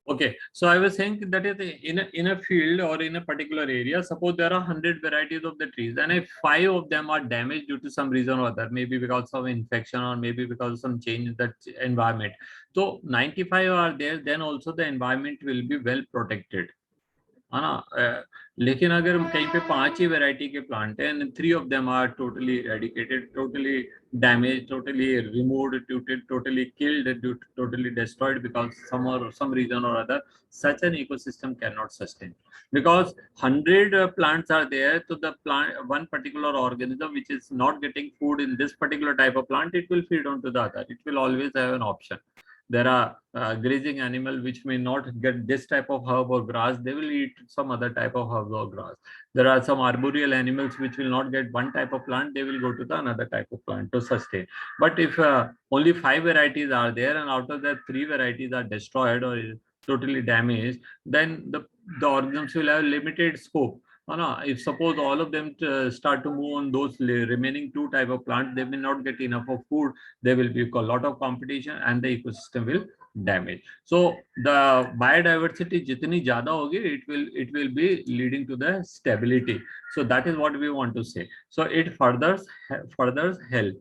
Okay, so I was saying that in a field or in a particular area, suppose there are 100 varieties of the trees, and if 5 of them are damaged due to some reason or other, maybe because of infection or maybe because of some change in the environment, so 95 are there, then also the environment will be well protected. है ना? लेकिन अगर कहीं पे 5 ही variety के plant हैं and 3 of them are totally eradicated, totally damaged, totally removed, totally killed, totally destroyed because some reason or other, such an ecosystem cannot sustain. Because 100 plants are there, so the plant, one particular organism which is not getting food in this particular type of plant, it will feed on to the other. It will always have an option. There are grazing animal which may not get this type of herb or grass, they will eat some other type of herb or grass. There are some arboreal animals which will not get one type of plant, they will go to the another type of plant to sustain. But if only 5 varieties are there and out of that 3 varieties are destroyed or totally damaged, then the organisms will have limited scope. If suppose all of them start to move on those remaining 2 type of plants, they will not get enough of food, there will be a lot of competition and the ecosystem will damage. So the biodiversity jitni zyada hogi, it will be leading to the stability. So that is what we want to say. So it furthers health.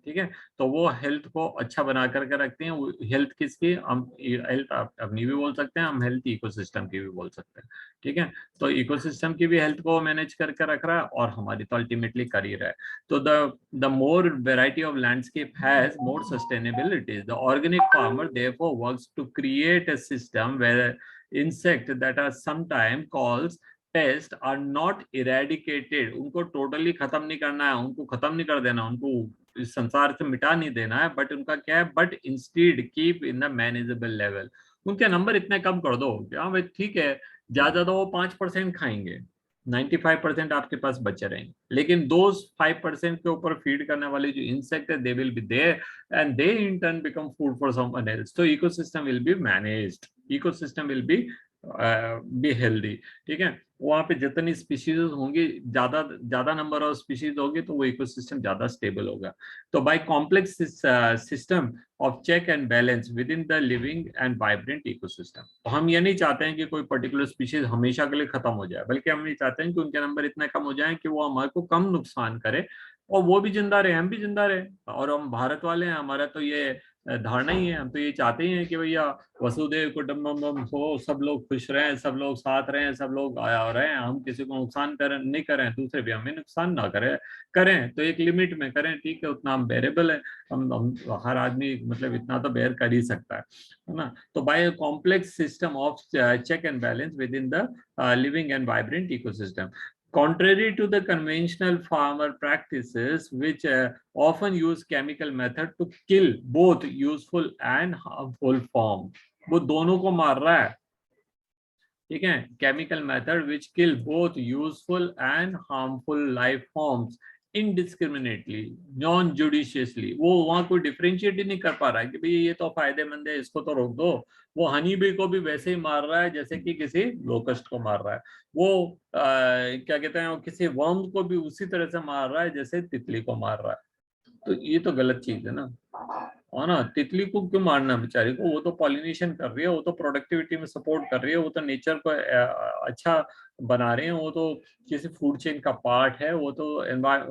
ठीक है, तो वो health को अच्छा बना करके रखते हैं. हेल्थ किसकी, हम हेल्थ अपनी भी बोल सकते हैं, हम हेल्थ इकोसिस्टम की भी बोल सकते हैं. ठीक है, तो इकोसिस्टम की भी हेल्थ को मैनेज करके रख रहा है और हमारी तो अल्टीमेटली कर ही रहा है. तो the more variety of landscape has more sustainability. The organic farmer therefore works to create a system where insect that are sometimes calls pest are not eradicated. उनको टोटली खत्म नहीं करना है, उनको खत्म नहीं कर देना, उनको इस संसार से मिटा नहीं देना है, बट उनका क्या है, but instead keep in the manageable level. उनके नंबर इतने कम कर दो, हाँ भाई ठीक है, ज्यादा तो वो 5% खाएंगे, 95% आपके पास बचे रहेंगे, लेकिन दो 5% के ऊपर फीड करने वाले जो इंसेक्ट है, they will be there and they in turn become food for someone else. तो ecosystem will be managed, ecosystem will be healthy. ठीक है, वहां पे जितनी स्पीशीज होंगी, ज्यादा ज्यादा नंबर ऑफ स्पीशीज होगी, तो वो इकोसिस्टम ज्यादा स्टेबल होगा. तो by complex system of check and balance within the living and vibrant ecosystem. तो हम ये नहीं चाहते हैं कि कोई पर्टिकुलर स्पीशीज हमेशा के लिए खत्म हो जाए, बल्कि हम ये चाहते हैं कि उनके नंबर इतने कम हो जाए कि वो हमारे को कम नुकसान करे और वो भी जिंदा रहे, हम भी जिंदा रहे. और हम भारत वाले हैं, हमारा तो ये धारणा ही है, हम तो ये चाहते ही हैं कि भैया वसुदेव कुटुंबकम हो, सब लोग खुश रहें, सब लोग साथ रहें, सब लोग रहें, हम किसी को नुकसान करें नहीं करें, दूसरे भी हमें नुकसान ना करें, करें तो एक लिमिट में करें. ठीक है, उतना हम बेरेबल है, हम हर आदमी मतलब इतना तो बेयर कर ही सकता है ना. तो by complex system of check and balance within the living and vibrant ecosystem. Contrary to the conventional farmer practices, which often use chemical method to kill both useful and harmful form. वो दोनों को मार रहा है. ठीक है, chemical method which kill both useful and harmful life forms indiscriminately, non-judiciously. वो वहां कोई डिफरेंशिएट ही नहीं कर पा रहा है कि भाई ये तो फायदेमंद है, इसको तो रोक दो. वो हनी बी को भी वैसे ही मार रहा है जैसे कि किसी लोकस्ट को मार रहा है. वो क्या कहते हैं, किसी वर्म को भी उसी तरह से मार रहा है जैसे तितली को मार रहा है. तो ये तो गलत चीज है ना. और ना, तितली को क्यों मारना बेचारी को, वो तो पॉलिनेशन कर रही है, वो तो प्रोडक्टिविटी में सपोर्ट कर रही है, वो तो नेचर को अच्छा बना रहे हैं, वो तो किसी फूड चेन का पार्ट है. वो तो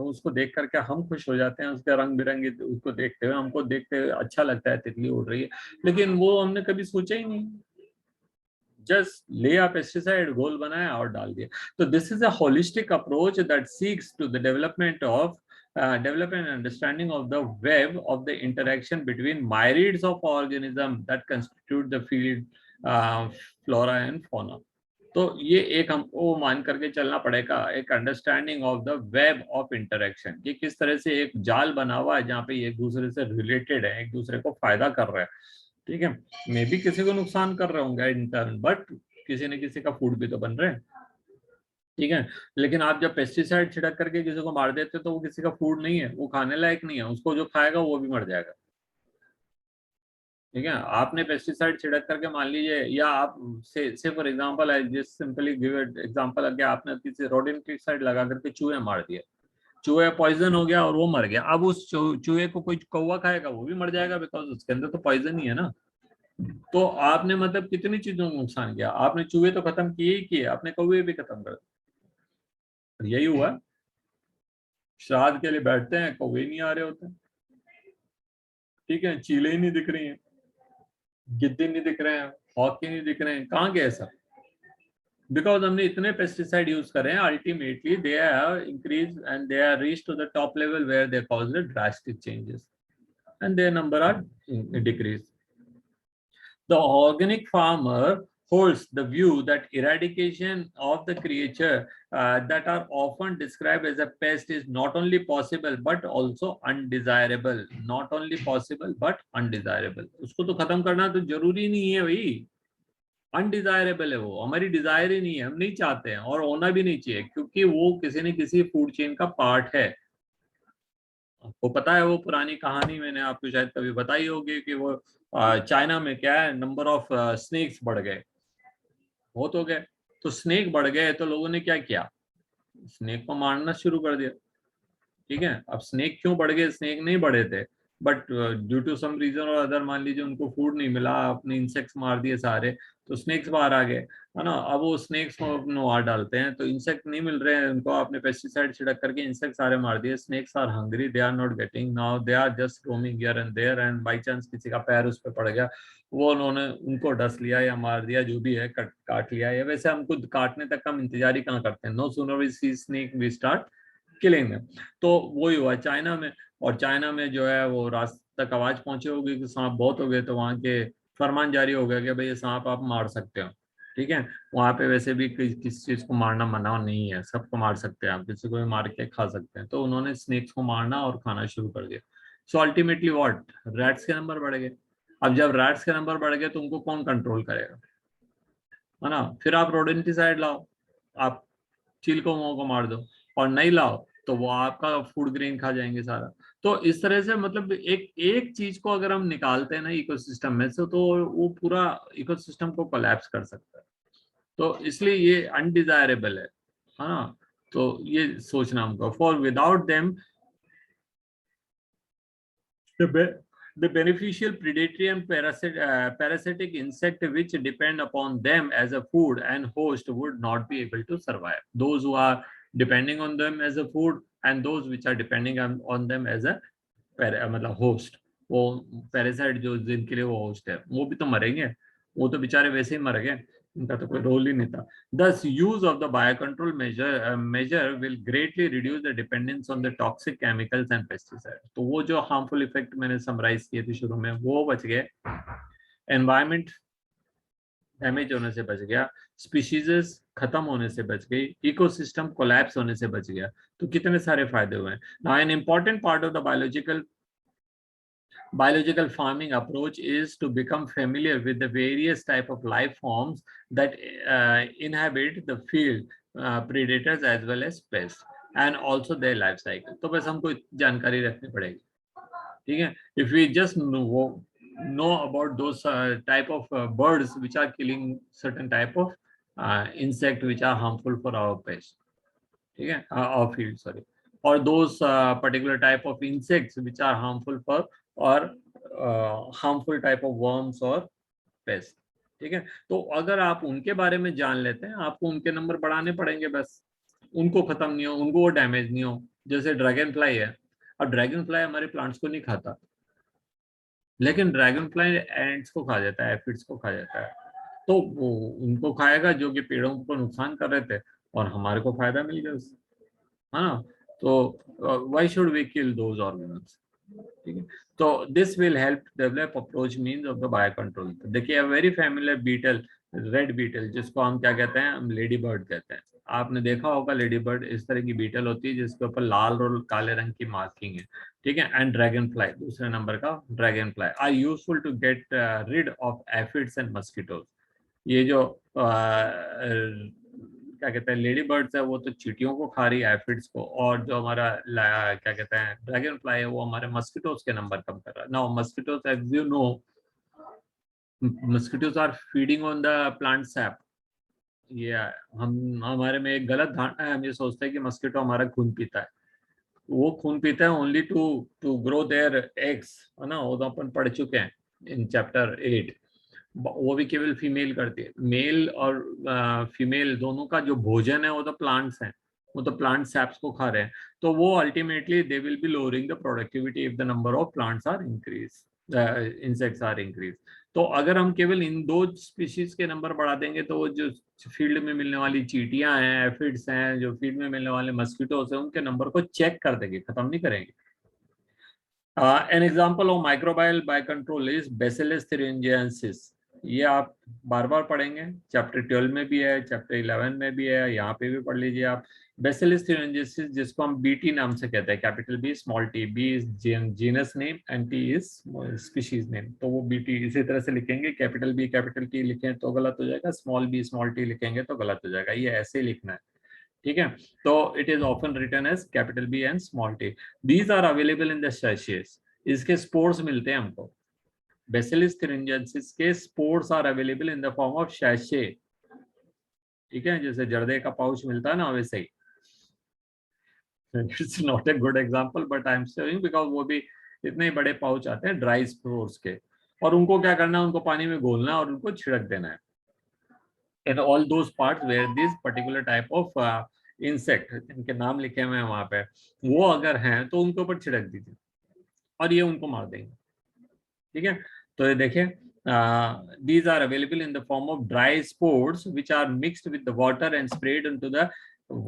उसको देख करके हम खुश हो जाते हैं, उसके रंग बिरंगे उसको देखते हुए, हमको देखते हुए अच्छा लगता है तितली उड़ रही है, लेकिन वो हमने कभी सोचा ही नहीं. जस्ट ले आ पेस्टिसाइड, घोल बनाया और डाल दिया. तो this is a holistic approach that seeks to the development of develop an understanding of the web of the interaction between myriads of organisms that constitute the field flora and fauna. तो ये एक हमको मान करके चलना पड़ेगा, एक understanding of the web of interaction, कि किस तरह से एक जाल बना हुआ है जहाँ पे एक दूसरे से रिलेटेड है, एक दूसरे को फायदा कर रहे हैं. ठीक है, मे भी किसी को नुकसान कर रहे होंगे इन टर्न, बट किसी न किसी का फूड भी तो बन रहे हैं. ठीक है, लेकिन आप जब पेस्टिसाइड छिड़क करके किसी को मार देते तो वो किसी का फूड नहीं है, वो खाने लायक नहीं है, उसको जो खाएगा वो भी मर जाएगा. ठीक है, आपने पेस्टिसाइड छिड़क करके मान लीजिए, या आप से for example I just simply give example, अगर आपने किसी रोडेंटिसाइड लगा करके चूहे मार दिए, चूहे पॉइजन हो गया और वो मर गया, अब उस चूहे को कोई कौवा खाएगा वो भी मर जाएगा, बिकॉज उसके अंदर तो पॉइजन ही है ना. तो आपने मतलब कितनी चीजों को नुकसान किया, आपने चूहे तो खत्म किए ही किए, आपने कौवे भी खत्म कर दिए। यही हुआ, श्राद्ध के लिए बैठते हैं, कौवे नहीं आ रहे होते, ठीक है, चीले ही नहीं दिख रही हैं, गिद्दे नहीं दिख रहे हैं, हॉकी नहीं दिख रहे हैं, कहाँ गए सब? बिकॉज हमने इतने पेस्टिसाइड यूज करे हैं, ultimately they are increase and they are reach to the top level where they cause drastic changes and their number are decreased. The organic farmer holds the view that eradication of the creature that are often described as a pest is not only possible but also undesirable. Not only possible but undesirable. उसको तो खत्म करना तो जरूरी नहीं है भाई, undesirable है, वो हमारी डिजायर ही नहीं है, हम नहीं चाहते हैं और होना भी नहीं चाहिए, क्योंकि वो किसी न किसी फूड चेन का पार्ट है। आपको पता है वो पुरानी कहानी, मैंने आपको शायद कभी बताई होगी कि वो चाइना में क्या है, नंबर ऑफ स्नेक्स बढ़ गए, बहुत हो गए, तो स्नेक बढ़ गए तो लोगों ने क्या किया, स्नेक को मारना शुरू कर दिया। ठीक है, अब स्नेक क्यों बढ़ गए, स्नेक नहीं बढ़े थे, but due to some reason और अदर, मान लीजिए उनको फूड नहीं मिला, अपने इंसेक्ट्स मार दिए सारे, तो स्नेक्स बाहर आ गए, है ना। अब वो स्नेक्स को अपने मार डालते हैं, तो इंसेक्ट नहीं मिल रहे हैं उनको, आपने पेस्टिसाइड छिड़क करके इंसेक्ट सारे मार दिए, snakes are hungry, they are not getting, now they are just roaming here and there, and by chance किसी का पैर उस पर पड़ गया, वो उन्होंने उनको डस लिया या मार दिया, जो भी है, काट लिया। या वैसे हमको काटने तक हम इंतजार ही कहाँ करते हैं, no sooner we see snake we start killing them। तो वही हुआ चाइना में, और चाइना में जो है वो रास्ते तक आवाज पहुंचे होगी कि सांप बहुत हो गए, तो वहां के फरमान जारी हो गया कि भाई ये सांप आप मार सकते हो। ठीक है, वहां पे वैसे भी किसी चीज को मारना मना नहीं है, सबको मार सकते हैं आप, किसी को भी मार के खा सकते हैं, तो उन्होंने स्नेक्स को मारना और खाना शुरू कर दिया। सो अल्टीमेटली व्हाट, रैट्स के नंबर बढ़ गए। अब जब रैट्स के नंबर बढ़ गए तो उनको कौन कंट्रोल करेगा, है ना। फिर आप रोडेंटिसाइड लाओ, आप चील को मार दो, और नहीं लाओ तो वो आपका फूड ग्रेन खा जाएंगे सारा। तो इस तरह से मतलब एक एक चीज को अगर हम निकालते हैं ना इकोसिस्टम में से, तो वो पूरा इकोसिस्टम को कोलैप्स कर सकता है। तो इसलिए ये अनडिजायरेबल है ना। तो ये सोचना हमको, for without them the beneficial predatory and parasitic insect which depend upon them as a food and host would not be able to survive. Those who are depending on them as a food and those which are depending on them as a मतलब host, वो parasite जो जिनके लिए वो host है वो भी तो मरेंगे, वो तो बेचारे वैसे ही मर गए, उनका तो कोई रोल ही नहीं था। Thus, use of the biocontrol measure will greatly reduce the dependence on the toxic chemicals and pesticides. तो वो जो harmful effect मैंने समराइज किए थे शुरू में वो बच गए, एनवायरमेंट डैमेज होने से बच गया, स्पीशीज खत्म होने से बच गई, इकोसिस्टम कोलैप्स होने से बच गया। तो कितने सारे फायदे हुए हैं। Now an important part of the biological farming approach is to become familiar with the various type of life forms that inhabit the field, predators as well as pests, and also their life cycle। तो बस हमको जानकारी रखनी पड़ेगी, ठीक है। if we just know about those type of birds which are killing certain type of insect which are harmful for our pests, ठीक है, our field, sorry, or those particular type of insects which are harmful for, or harmful type of worms or pests, ठीक है। तो अगर आप उनके बारे में जान लेते हैं, आपको उनके नंबर बढ़ाने पड़ेंगे, बस उनको खत्म नहीं हो, उनको वो डैमेज नहीं हो। जैसे ड्रैगन फ्लाई है, अब ड्रैगन फ्लाई हमारे प्लांट्स को नहीं खाता, लेकिन ड्रैगन फ्लाई एंट्स को खा जाता है, एफिड्स को खा जाता है, तो वो उनको खाएगा जो कि पेड़ों को नुकसान कर रहे थे, और हमारे को फायदा मिल गया उससे, है ना। तो why should we kill those organism, ठीक है। तो this will help develop approach means of the bio control. देखिए, very familiar beetle, red beetle, जिसको हम क्या कहते हैं, हम लेडी बर्ड कहते हैं। आपने देखा होगा लेडी बर्ड इस तरह की बीटल होती है जिसके ऊपर लाल और काले रंग की मार्किंग है, ठीक है। एंड ड्रैगन फ्लाई, दूसरे नंबर का dragonfly, are useful to get rid of aphids and mosquitoes. ये जो क्या कहते हैं लेडी बर्ड्स है, वो तो चींटियों को खा रही है, एफिड्स को, और जो हमारा क्या कहते हैं ड्रैगन फ्लाई है, वो हमारे मस्किटोज के नंबर कम कर रहा है। Now mosquitoes, as you know, mosquitoes are feeding on the plant sap. ये हम हमारे में एक गलत धारणा है, हम ये सोचते हैं कि मस्किटो हमारा खून पीता है। वो खून पीता है only to to grow their eggs, है ना, वो तो अपन पढ़ चुके हैं इन चैप्टर 8। वो भी केवल फीमेल करती है। मेल और फीमेल दोनों का जो भोजन है वो तो प्लांट्स हैं, वो तो प्लांट सैप्स को खा रहे हैं, तो वो ultimately they will be lowering the productivity if the number of plants are increase, insects are increase. तो अगर हम केवल इन दो स्पीशीज के नंबर बढ़ा देंगे तो जो फील्ड में मिलने वाली चींटियां हैं, एफिड्स हैं, जो फील्ड में मिलने वाले मस्किटोस हैं, उनके नंबर को चेक कर देंगे, खत्म नहीं करेंगे। An example of microbial biocontrol is Bacillus thuringiensis। ये आप बार बार पढ़ेंगे, चैप्टर 12 में भी है, चैप्टर 11 में भी है, यहाँ पे भी पढ़ लीजिए आप। Bacillus thuringiensis जिसको हम बीटी नाम से कहते हैं, capital B small T, B is genus name and T is species name, तो वो बीटी इसी तरह से लिखेंगे, कैपिटल बी कैपिटल टी लिखें तो गलत हो जाएगा, स्मॉल बी स्मॉल टी लिखेंगे तो गलत हो जाएगा, ये ऐसे लिखना है, ठीक है। तो it is often written as capital B and small t. These are available in the सैशेस। इसके स्पोर्स मिलते हैं हमको। Bacillus thuringiensis के spores are available in the form of sachet, ठीक है, जैसे जर्दे का पाउच मिलता है ना, वैसे ही। It's not a good example but I am saying because वो भी इतने बड़े पाउच आते हैं ड्राई स्पोर्स के, और उनको क्या करना है, उनको पानी में घोलना है और उनको छिड़क देना है। in all those parts where this particular type of insect, इनके नाम लिखे हुए हैं वहां पे, वो अगर हैं तो उनके ऊपर छिड़क दीजिए और ये उनको मार देंगे, ठीक है। तो ये देखिए, these are available in the form of dry spores which are mixed with the water and sprayed into the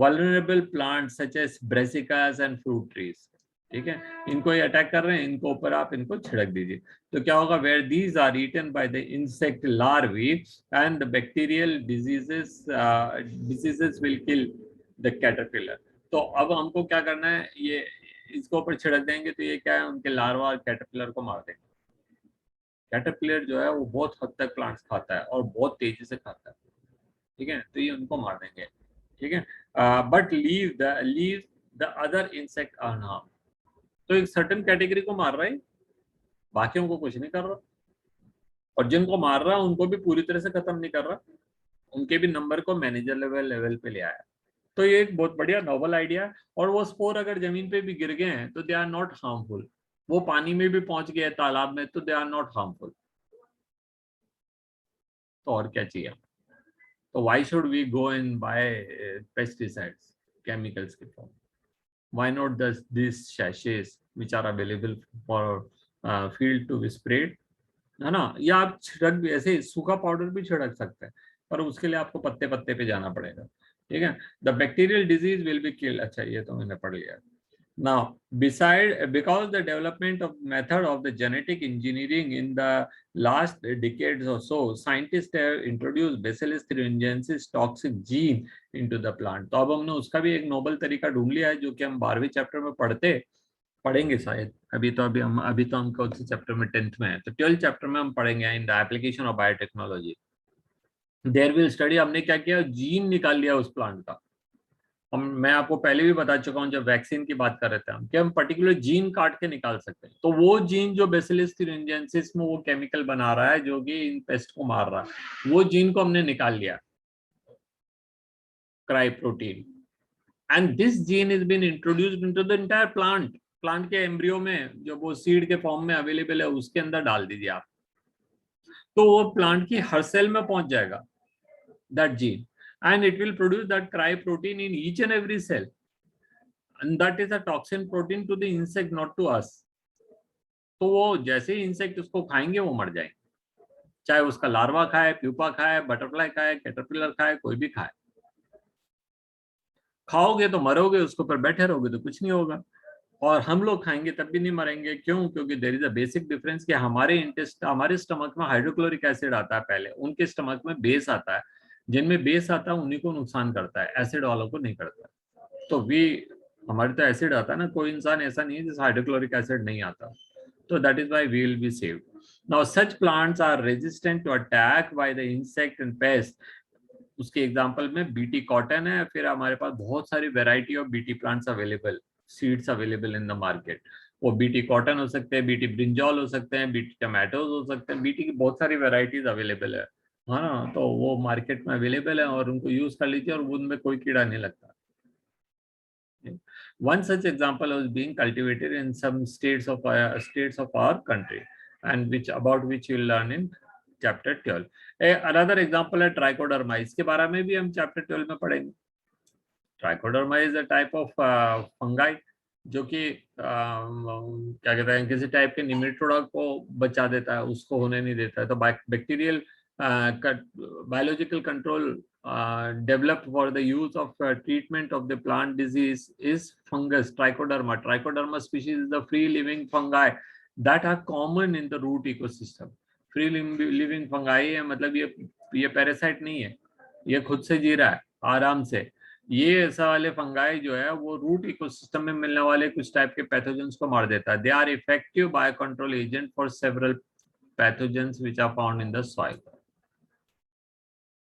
vulnerable plants such as brassicas and fruit trees, ठीक है। इनको ये अटैक कर रहे हैं, इनको ऊपर आप इनको छिड़क दीजिए, तो क्या होगा, where these are eaten by the insect larvae and the bacterial diseases will kill the caterpillar. तो अब हमको क्या करना है, ये इसको ऊपर छिड़क देंगे तो ये क्या है, उनके लार्वा और कैटरपिलर को मार देंगे। कैटरपिलर जो है वो बहुत हद तक प्लांट्स खाता है और बहुत तेजी से खाता है, ठीक है, तो ये उनको मार देंगे, ठीक है। But leave the other insect unharmed. तो एक सर्टेन कैटेगरी को मार रहा है, बाकियों को कुछ नहीं कर रहा, और जिनको मार रहा है उनको भी पूरी तरह से खत्म नहीं कर रहा, उनके भी नंबर को मैनेजर लेवल पे ले आया। तो ये एक बहुत बढ़िया नोबल आइडिया है। और वो स्पोर अगर जमीन पे भी गिर गए हैं तो दे आर नॉट हार्मफुल, वो पानी में भी पहुंच गए तालाब में तो दे आर नॉट हार्मफुल। तो और क्या चाहिए, तो why should we go and buy pesticides, chemicals के form? Why not these sachets which are available for field to be sprayed, है ना? या आप छिड़क भी, ऐसे सूखा पाउडर भी छिड़क सकते हैं, पर उसके लिए आपको पत्ते पत्ते पे जाना पड़ेगा, ठीक है। The bacterial disease will be killed. अच्छा, ये तो मैंने पढ़ लिया। Now, because the development of method of the genetic engineering in the last decades or so, scientists have introduced Bacillus thuringiensis toxic gene into the plant. तो अब हमने उसका भी एक नोबल तरीका ढूंढ लिया है, जो कि हम 12वीं चैप्टर में पढ़ेंगे शायद। अभी तो हम कौन से चैप्टर में, 10th में है, तो 12th चैप्टर में हम पढ़ेंगे in the application of biotechnology. There will study. हमने क्या किया, जीन निकाल लिया उस प्लांट का। मैं आपको पहले भी बता चुका हूं जब वैक्सीन की बात कर रहे थे हम, कि हम पर्टिकुलर जीन काट के निकाल सकते हैं। तो वो जीन जो बेसिलिस thuringiensis में वो केमिकल बना रहा है जो कि इन पेस्ट को मार रहा है, वो जीन को हमने निकाल लिया, cry protein, and this gene is been introduced into the entire plant. Plant के एम्ब्रियो में जो वो सीड के फॉर्म में अवेलेबल है उसके अंदर डाल दीजिए आप, तो वो प्लांट की हर सेल में पहुंच जाएगा that gene, and it will produce that cry protein in each and every cell, and that is a toxin protein to the insect, not to us। तो वो जैसे ही इंसेक्ट उसको खाएंगे वो मर जाएंगे, चाहे उसका लार्वा खाए, प्यूपा खाए, बटरफ्लाई खाए, कैटरपिलर खाए, कोई भी खाए। खाओगे तो मरोगे, उसके ऊपर बैठे रहोगे तो कुछ नहीं होगा, और हम लोग खाएंगे तब भी नहीं मरेंगे। क्यों? क्योंकि there is a basic difference कि हमारे स्टमक में हाइड्रोक्लोरिक एसिड आता है पहले, उनके स्टमक में बेस आता है। जिनमें बेस आता है उन्हीं को नुकसान करता है, एसिड वालों को नहीं करता। तो हमारे तो एसिड आता है ना, कोई इंसान ऐसा नहीं है जिस हाइड्रोक्लोरिक एसिड नहीं आता, तो that is why we will be saved. Now such plants are resistant to attack by the insect and pest. उसके एग्जांपल में बीटी कॉटन है, फिर हमारे पास बहुत सारी variety of BT plants available, seeds available in the market. वो BT cotton हो सकते हैं, बीटी ब्रिंजॉल हो सकते हैं, बीटी टमाटोज हो सकते हैं, बीटी की बहुत सारी वैरायटीज अवेलेबल है ना। तो वो मार्केट में अवेलेबल है और उनको यूज कर लीजिए और उनमें कोई कीड़ा नहीं लगता। One such example was being cultivated in some states of our country, and which you will learn in chapter 12। Another example है ट्राइकोडर्मा, इसके बारे में भी हम चैप्टर 12 में पढ़ेंगे। Trichoderma is a type of fungi जो कि क्या कहते हैं, किसी टाइप के निमेटोडा को बचा देता है, उसको होने नहीं देता है। तो bacterial biological control developed for the use of treatment of the plant disease is fungus trichoderma. Trichoderma species is the free living fungi that are common in the root ecosystem. Free living fungi है, मतलब ये parasite नहीं है, ये खुद से जी रहा है आराम से। ये ऐसा वाले फंगाई जो है वो रूट इकोसिस्टम में मिलने वाले कुछ टाइप के पैथोजेंस को मार देता है। They are effective bio control agent for several pathogens which are found in the soil.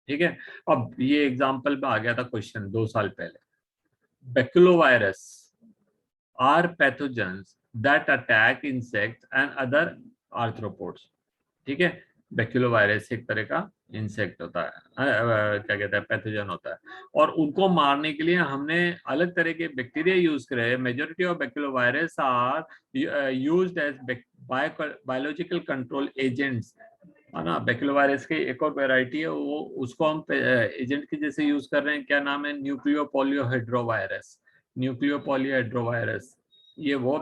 ठीक है, अब ये एग्जांपल में आ गया था क्वेश्चन 2 साल पहले। Baculovirus are pathogens that attack insects and other arthropods. ठीक है, बैक्यूलोवायरस एक तरह का इंसेक्ट होता है, क्या कहते हैं, पैथोजन होता है, और उनको मारने के लिए हमने अलग तरह के बैक्टीरिया यूज करे। Majority of baculovirus are used as biological control agents, है ना। बैक्यूलोवायरस की एक और वैरायटी है, वो उसको हम एजेंट के जैसे यूज कर रहे हैं। क्या नाम है? न्यूक्लियोपोलियोहाइड्रोवायरस। न्यूक्लियोपोलियोहाइड्रोवायरस ये वो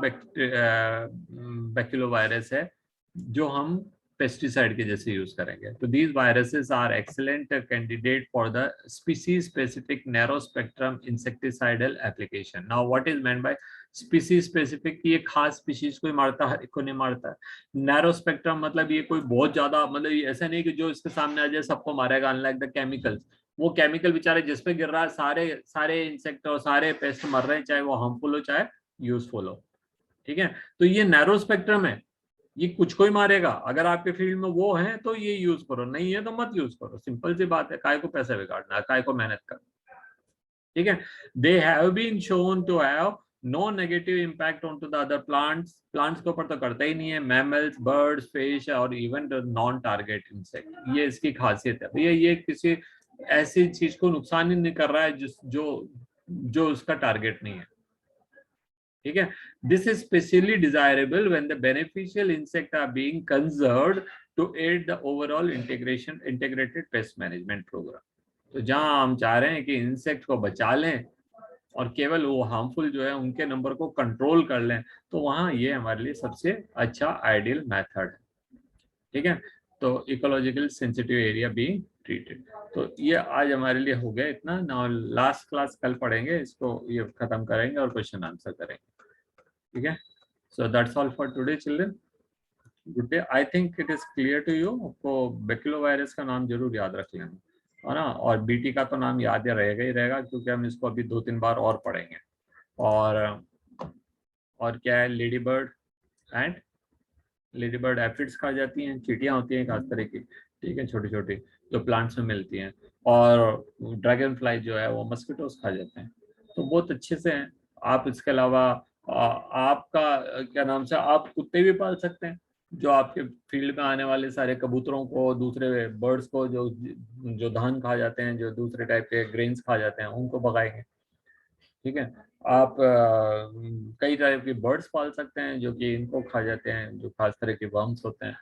बैक्यूलोवायरस है जो हम पेस्टिसाइड के जैसे यूज करेंगे। तो these viruses are excellent candidate for the species specific narrow spectrum insecticidal application. Now what is meant by species specific? ये खास स्पीसीज को मारता है, हर एक को नहीं मारता है। नैरो स्पेक्ट्रम मतलब ये कोई बहुत ज्यादा, मतलब ऐसा नहीं कि जो इसके सामने आ जाए सबको मारेगा। अनलाइक द केमिकल्स, वो केमिकल बेचारे जिस पे गिर रहा है सारे सारे इंसेक्ट और सारे पेस्ट मर रहे हैं, चाहे वो हार्मफुल हो चाहे यूजफुल हो। ठीक है, तो ये नैरो स्पेक्ट्रम है, ये कुछ को ही मारेगा। अगर आपके फील्ड में वो है तो ये यूज करो, नहीं है तो मत यूज करो। सिंपल सी बात है, काय को पैसा बिगाड़ना है, काय को मेहनत करना। ठीक है, they have been shown to have no negative impact on to the other plants. Plants के ऊपर तो करता ही नहीं है, मैमल्स, बर्ड्स, फिश और इवन नॉन टारगेट इंसेक्ट। ये इसकी खासियत है भैया, ये किसी ऐसी चीज को नुकसान ही नहीं कर रहा है जो उसका टारगेट नहीं है। ठीक है, this is specially desirable when the beneficial insect are being conserved to aid the overall integrated pest management program. तो जहां हम चाह रहे हैं कि इंसेक्ट को बचा लें और केवल वो हार्मफुल जो है उनके नंबर को कंट्रोल कर लें, तो वहां ये हमारे लिए सबसे अच्छा आइडियल मेथड है। ठीक है, तो ecological sensitive area being treated. तो ये आज हमारे लिए हो गया इतना। नाउ लास्ट क्लास कल पढ़ेंगे, इसको ये खत्म करेंगे और क्वेश्चन आंसर करेंगे। ठीक है, so that's all for today children. Good day. I think it is clear to you. आपको बैक्यूलोवायरस का नाम जरूर याद रख लेना, है ना, और बीटी का तो नाम याद रहेगा ही रहेगा, क्योंकि हम इसको अभी 2-3 बार और पढ़ेंगे। और क्या है, लेडी बर्ड एफिड्स खा जाती हैं, चींटियां होती हैं खास तरह की, ठीक है, छोटी छोटी, जो प्लांट्स में मिलती हैं। और ड्रैगन फ्लाई जो है वो मस्किटोस खा जाते हैं। तो बहुत अच्छे से हैं। आप इसके अलावा आपका क्या नाम से, आप कुत्ते भी पाल सकते हैं, जो आपके फील्ड में आने वाले सारे कबूतरों को, दूसरे बर्ड्स को, जो धान खा जाते हैं, जो दूसरे टाइप के ग्रेन्स खा जाते हैं, उनको भगाएंगे। ठीक है, आप कई टाइप के बर्ड्स पाल सकते हैं जो कि इनको खा जाते हैं, जो खास तरह के वर्म्स होते हैं।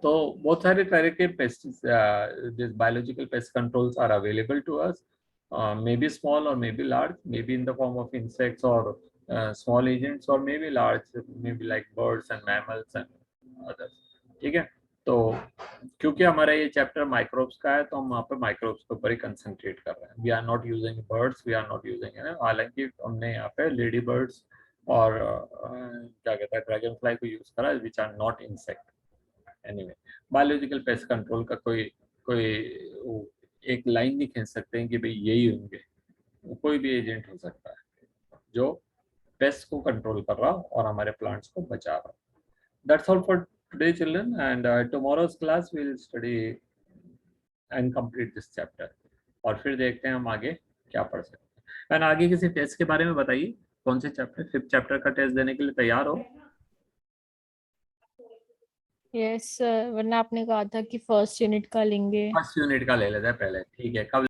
तो बहुत सारे तरह के pest, biological pest controls are available to us, may be small और may be large, may be in the form of insects और स्मॉल एजेंट्स, और may be large, may be like birds and mammals and others. ठीक है, तो क्योंकि हमारा ये chapter microbes का है, तो हम वहाँ पे माइक्रोब्स के ऊपर ही कंसंट्रेट कर रहे हैं। We are not using birds, we are not using, हालांकि हमने यहाँ पे लेडी बर्ड्स और क्या कहते हैं, ड्रैगन फ्लाई को यूज करा, which are not insect. Anyway, biological pest control का कोई एक लाइन नहीं खींच सकते हैं कि भाई यही होंगे। कोई भी एजेंट हो सकता है जो पेस्ट को कंट्रोल कर रहा और हमारे प्लांट्स को बचा रहा। That's all for today, children, and tomorrow's class we'll study and complete this chapter. और फिर देखते हैं हम आगे क्या पढ़ सकते हैं। एंड आगे किसी टेस्ट के बारे में बताइए, कौन से चैप्टर, 5th चैप्टर का टेस्ट देने के लिए तैयार हो? यस, वरना आपने कहा था कि फर्स्ट यूनिट का लेंगे। फर्स्ट यूनिट का ले लेते हैं पहले, ठीक है। कब